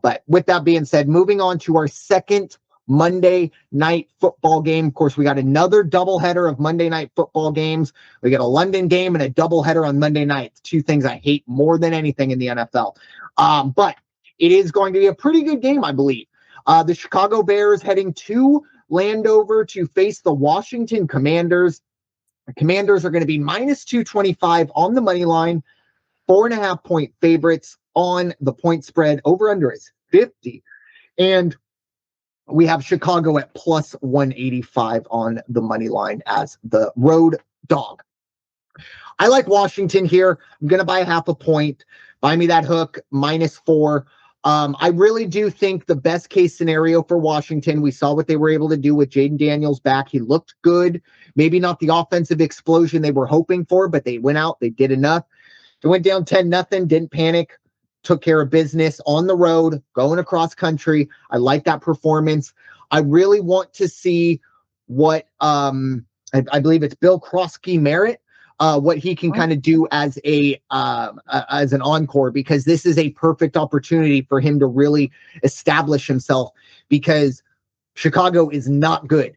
But with that being said, moving on to our second Monday night football game. Of course, we got another doubleheader of Monday night football games. We got a London game and a doubleheader on Monday night. Two things I hate more than anything in the NFL. But it is going to be a pretty good game, I believe. The Chicago Bears heading to Landover to face the Washington Commanders. The Commanders are going to be minus 225 on the money line, 4.5 point favorites on the point spread. Over under is 50. And we have Chicago at plus 185 on the money line as the road dog. I like Washington here. I'm going to buy 0.5 point. Buy me that hook, -4. I really do think the best case scenario for Washington, we saw what they were able to do with Jayden Daniels back. He looked good. Maybe not the offensive explosion they were hoping for, but they went out. They did enough. They went down 10-0, didn't panic, took care of business on the road, going across country. I like that performance. I really want to see what I believe it's Bill Krosky-Merritt, what he can kind of do as an encore, because this is a perfect opportunity for him to really establish himself, because Chicago is not good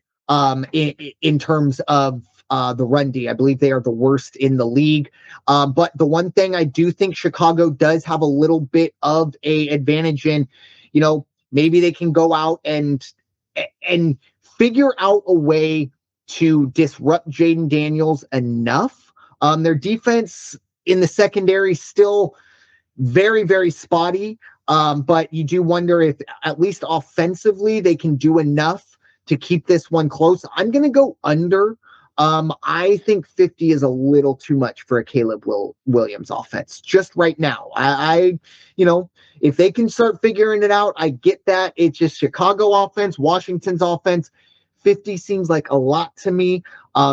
in terms of the run D. I believe they are the worst in the league. But the one thing I do think Chicago does have a little bit of a advantage in, maybe they can go out and figure out a way to disrupt Jayden Daniels enough. Their defense in the secondary still very, very spotty. But you do wonder if at least offensively they can do enough to keep this one close. I'm going to go under. I think 50 is a little too much for a Caleb Williams offense just right now. If they can start figuring it out, I get that. It's just Chicago offense, Washington's offense. 50 seems like a lot to me.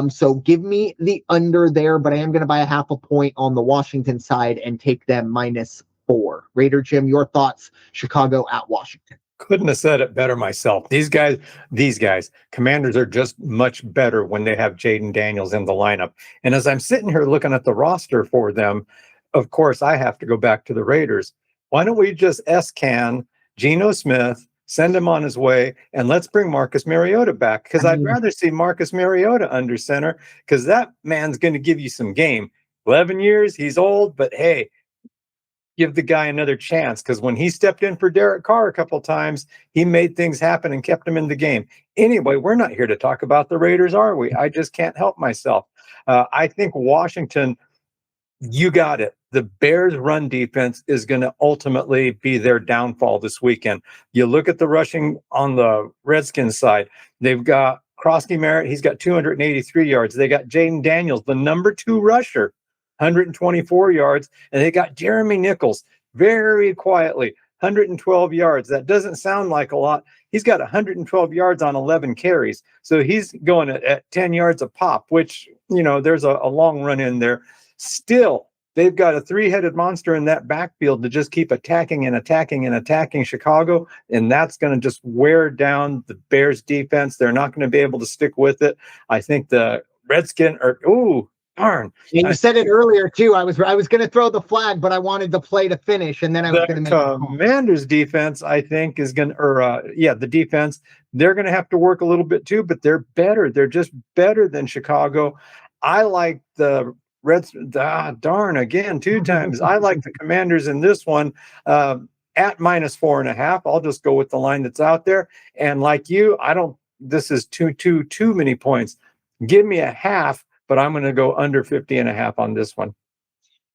So give me the under there, but I am going to buy 0.5 point on the Washington side and take them -4. Raider Jim, your thoughts, Chicago at Washington. Couldn't have said it better myself. These guys, Commanders are just much better when they have Jayden Daniels in the lineup. And as I'm sitting here looking at the roster for them, of course, I have to go back to the Raiders. Why don't we just S-can Geno Smith, send him on his way, and let's bring Marcus Mariota back? Because I'd rather see Marcus Mariota under center, because that man's going to give you some game. 11 years, he's old, but hey, give the guy another chance, because when he stepped in for Derek Carr a couple times, he made things happen and kept him in the game. Anyway, we're not here to talk about the Raiders, are we? I just can't help myself. I think Washington, you got it. The Bears' run defense is going to ultimately be their downfall this weekend. You look at the rushing on the Redskins side. They've got Krosky-Merritt. He's got 283 yards. They got Jayden Daniels, the number 2 rusher, 124 yards. And they got Jeremy Nichols, very quietly, 112 yards. That doesn't sound like a lot. He's got 112 yards on 11 carries. So he's going at 10 yards a pop, which, there's a long run in there. Still, they've got a 3-headed monster in that backfield to just keep attacking and attacking and attacking Chicago, and that's going to just wear down the Bears defense. They're not going to be able to stick with it. I think the Redskins are, darn. And you said it earlier too. I was going to throw the flag, but I wanted the play to finish, and then I was going to make Commanders defense, I think, is going to, the defense, they're going to have to work a little bit too, but they're better. They're just better than Chicago. I like the darn, again, 2 times. I like the Commanders in this one at -4.5. I'll just go with the line that's out there. And like you, this is too many points. Give me 0.5, but I'm going to go under 50.5 on this one.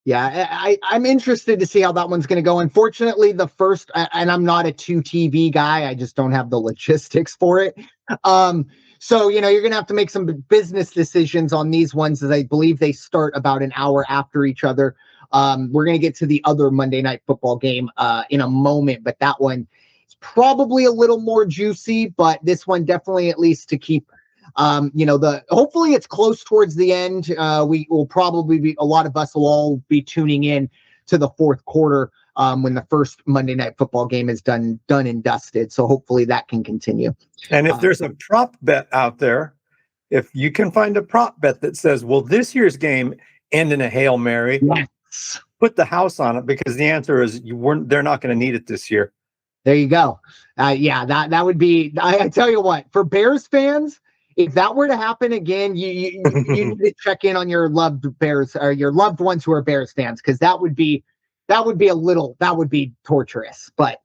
Yeah, I'm interested to see how that one's going to go. Unfortunately, the first, and I'm not a 2 TV guy. I just don't have the logistics for it. So, you're going to have to make some business decisions on these ones, as I believe they start about an hour after each other. We're going to get to the other Monday Night Football game in a moment, but that one is probably a little more juicy, but this one definitely at least to keep, hopefully it's close towards the end. We will probably be, a lot of us will all be tuning in to the fourth quarter when the first Monday Night Football game is done and dusted. So hopefully that can continue. And if there's a prop bet out there, if you can find a prop bet that says, will this year's game end in a Hail Mary? Yes. Put the house on it, because the answer is they're not going to need it this year. There you go. Yeah, that would be. I tell you what, for Bears fans, if that were to happen again, you need to check in on your loved Bears or your loved ones who are Bears fans, because that would be torturous. But